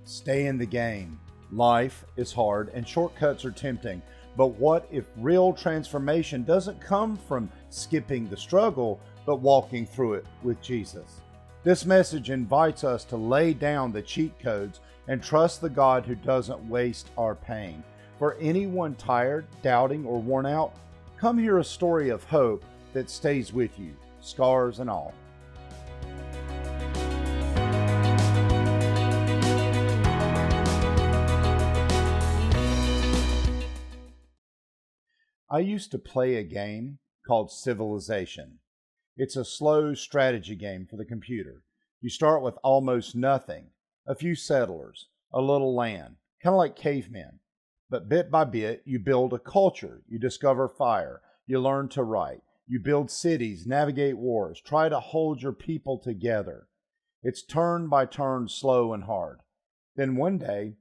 Stay in the game. Life is hard and shortcuts are tempting. But what if real transformation doesn't come from skipping the struggle, but walking through it with Jesus? This message invites us to lay down the cheat codes and trust the God who doesn't waste our pain. For anyone tired, doubting, or worn out, come hear a story of hope that stays with you, scars and all. I used to play a game called Civilization. It's a slow strategy game for the computer. You start with almost nothing, a few settlers, a little land, kind of like cavemen. But bit by bit, you build a culture, you discover fire, you learn to write, you build cities, navigate wars, try to hold your people together. It's turn by turn, slow and hard. Then one day,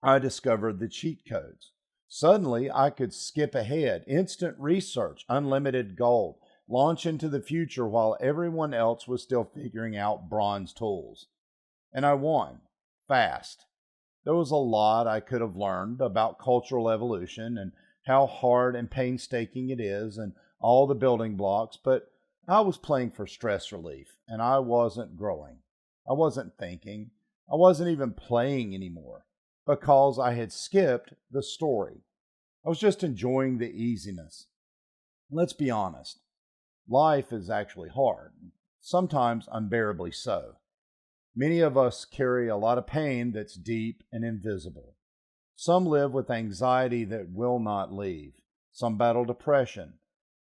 I discovered the cheat codes. Suddenly, I could skip ahead, instant research, unlimited gold, launch into the future while everyone else was still figuring out bronze tools. And I won, fast. There was a lot I could have learned about cultural evolution and how hard and painstaking it is and all the building blocks, but I was playing for stress relief, and I wasn't growing. I wasn't thinking. I wasn't even playing anymore, because I had skipped the story. I was just enjoying the easiness. Let's be honest. Life is actually hard, sometimes unbearably so. Many of us carry a lot of pain that's deep and invisible. Some live with anxiety that will not leave. Some battle depression.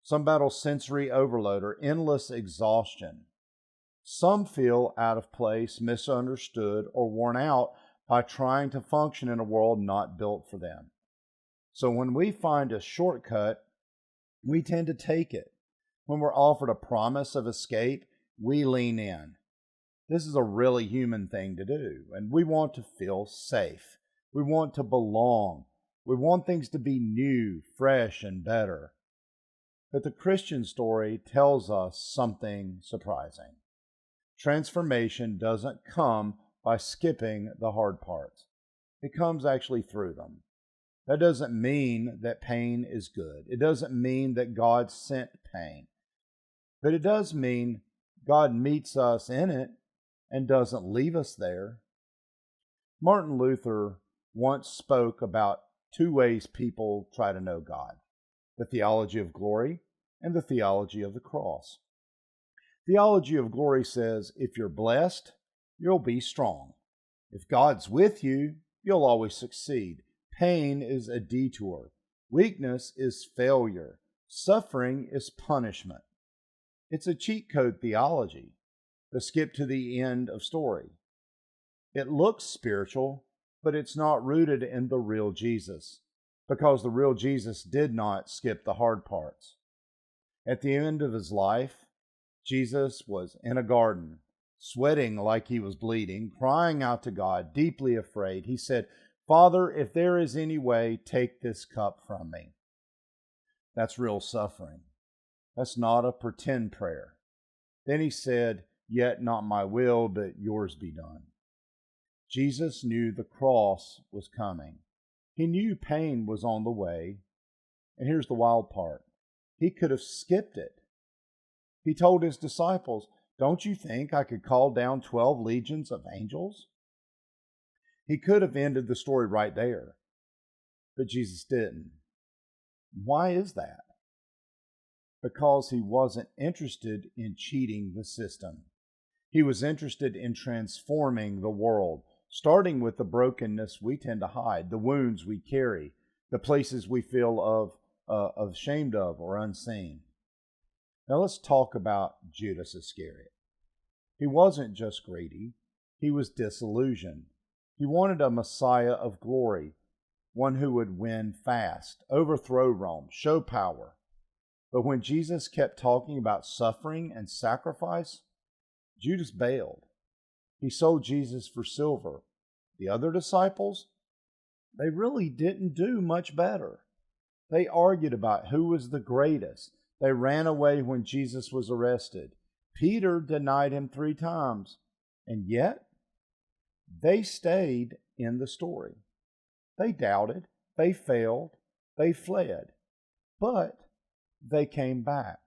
Some battle sensory overload or endless exhaustion. Some feel out of place, misunderstood, or worn out by trying to function in a world not built for them. So when we find a shortcut, we tend to take it. When we're offered a promise of escape, we lean in. This is a really human thing to do, and we want to feel safe. We want to belong. We want things to be new, fresh, and better. But the Christian story tells us something surprising. Transformation doesn't come by skipping the hard parts. It comes actually through them. That doesn't mean that pain is good. It doesn't mean that God sent pain. But it does mean God meets us in it and doesn't leave us there. Martin Luther once spoke about two ways people try to know God: the theology of glory and the theology of the cross. Theology of glory says, if you're blessed, you'll be strong. If God's with you, you'll always succeed. Pain is a detour. Weakness is failure. Suffering is punishment. It's a cheat code theology, the skip to the end of story. It looks spiritual, but it's not rooted in the real Jesus, because the real Jesus did not skip the hard parts. At the end of his life, Jesus was in a garden, sweating like he was bleeding, crying out to God, deeply afraid. He said, "Father, if there is any way, take this cup from me." That's real suffering. That's not a pretend prayer. Then he said, "Yet not my will, but yours be done." Jesus knew the cross was coming. He knew pain was on the way. And here's the wild part. He could have skipped it. He told his disciples, "Don't you think I could call down 12 legions of angels?" He could have ended the story right there, but Jesus didn't. Why is that? Because he wasn't interested in cheating the system. He was interested in transforming the world, starting with the brokenness we tend to hide, the wounds we carry, the places we feel ashamed of or unseen. Now let's talk about Judas Iscariot. He wasn't just greedy. He was disillusioned. He wanted a Messiah of glory, one who would win fast, overthrow Rome, show power. But when Jesus kept talking about suffering and sacrifice, Judas bailed. He sold Jesus for silver. The other disciples, they really didn't do much better. They argued about who was the greatest. They ran away when Jesus was arrested. Peter denied him 3 times. And yet, They stayed in the story. They doubted, they failed, they fled, but they came back.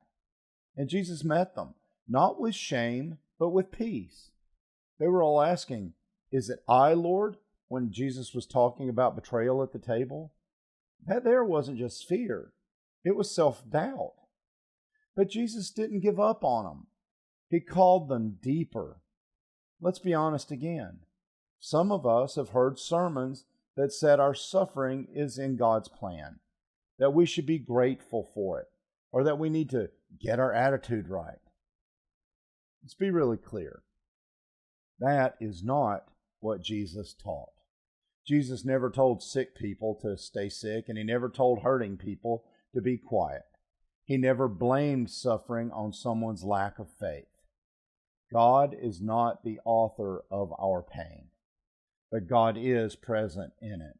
And Jesus met them, not with shame, but with peace. They were all asking, "Is it I, Lord?" when Jesus was talking about betrayal at the table. That there wasn't just fear, it was self-doubt. But Jesus didn't give up on them. He called them deeper. Let's be honest again. Some of us have heard sermons that said our suffering is in God's plan, that we should be grateful for it, or that we need to get our attitude right. Let's be really clear. That is not what Jesus taught. Jesus never told sick people to stay sick, and he never told hurting people to be quiet. He never blamed suffering on someone's lack of faith. God is not the author of our pain, but God is present in it.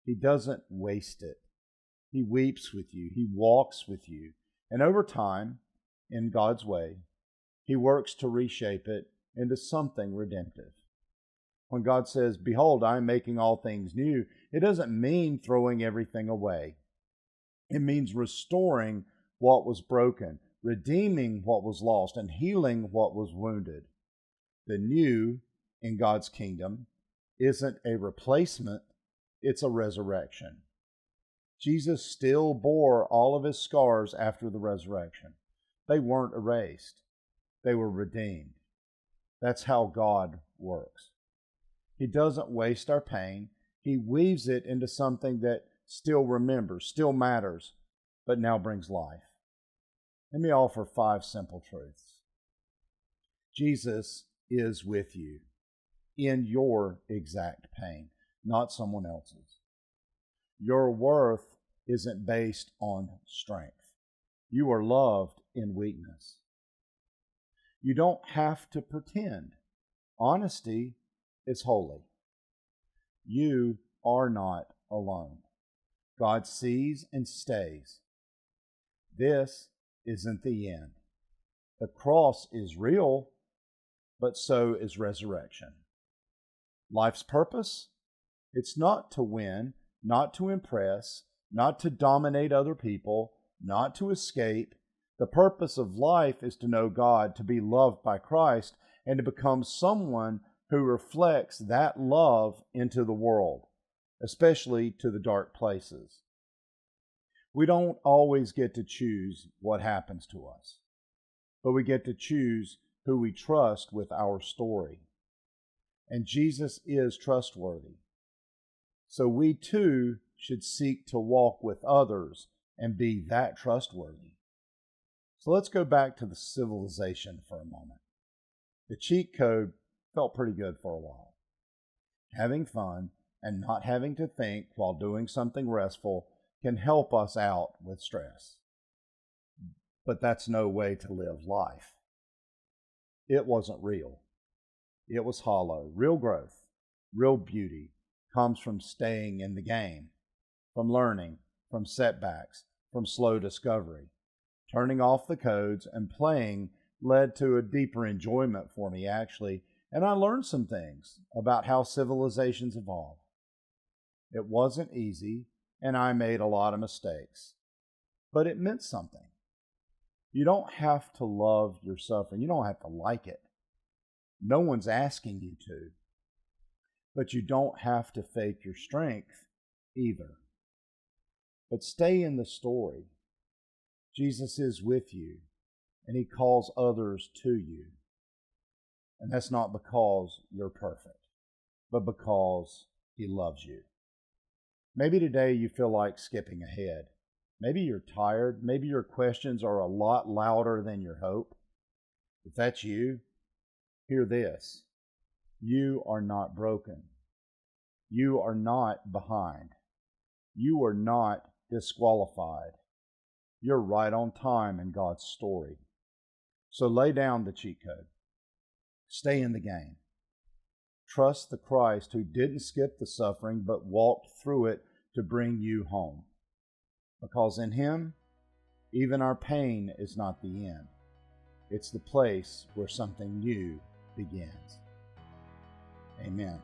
He doesn't waste it. He weeps with you. He walks with you. And over time, in God's way, he works to reshape it into something redemptive. When God says, "Behold, I am making all things new," it doesn't mean throwing everything away. It means restoring what was broken, redeeming what was lost, and healing what was wounded. The new in God's kingdom isn't a replacement, it's a resurrection. Jesus still bore all of his scars after the resurrection. They weren't erased. They were redeemed. That's how God works. He doesn't waste our pain. He weaves it into something that still remembers, still matters, but now brings life. Let me offer 5 simple truths. Jesus is with you in your exact pain, not someone else's. Your worth isn't based on strength. You are loved in weakness. You don't have to pretend. Honesty is holy. You are not alone. God sees and stays. This isn't the end. The cross is real, but so is resurrection. Life's purpose? It's not to win, not to impress, not to dominate other people, not to escape. The purpose of life is to know God, to be loved by Christ, and to become someone who reflects that love into the world, especially to the dark places. We don't always get to choose what happens to us, but we get to choose who we trust with our story. And Jesus is trustworthy. So we too should seek to walk with others and be that trustworthy. So let's go back to the civilization for a moment. The cheat code felt pretty good for a while. Having fun and not having to think while doing something restful can help us out with stress. But that's no way to live life. It wasn't real. It was hollow. Real growth, real beauty comes from staying in the game, from learning, from setbacks, from slow discovery. Turning off the codes and playing led to a deeper enjoyment for me, actually, and I learned some things about how civilizations evolve. It wasn't easy, and I made a lot of mistakes, but it meant something. You don't have to love your suffering. You don't have to like it. No one's asking you to. But you don't have to fake your strength either. But stay in the story. Jesus is with you, and he calls others to you. And that's not because you're perfect, but because he loves you. Maybe today you feel like skipping ahead. Maybe you're tired. Maybe your questions are a lot louder than your hope. If that's you, hear this. You are not broken. You are not behind. You are not disqualified. You're right on time in God's story. So lay down the cheat code. Stay in the game. Trust the Christ who didn't skip the suffering but walked through it to bring you home. Because in him, even our pain is not the end. It's the place where something new begins. Amen.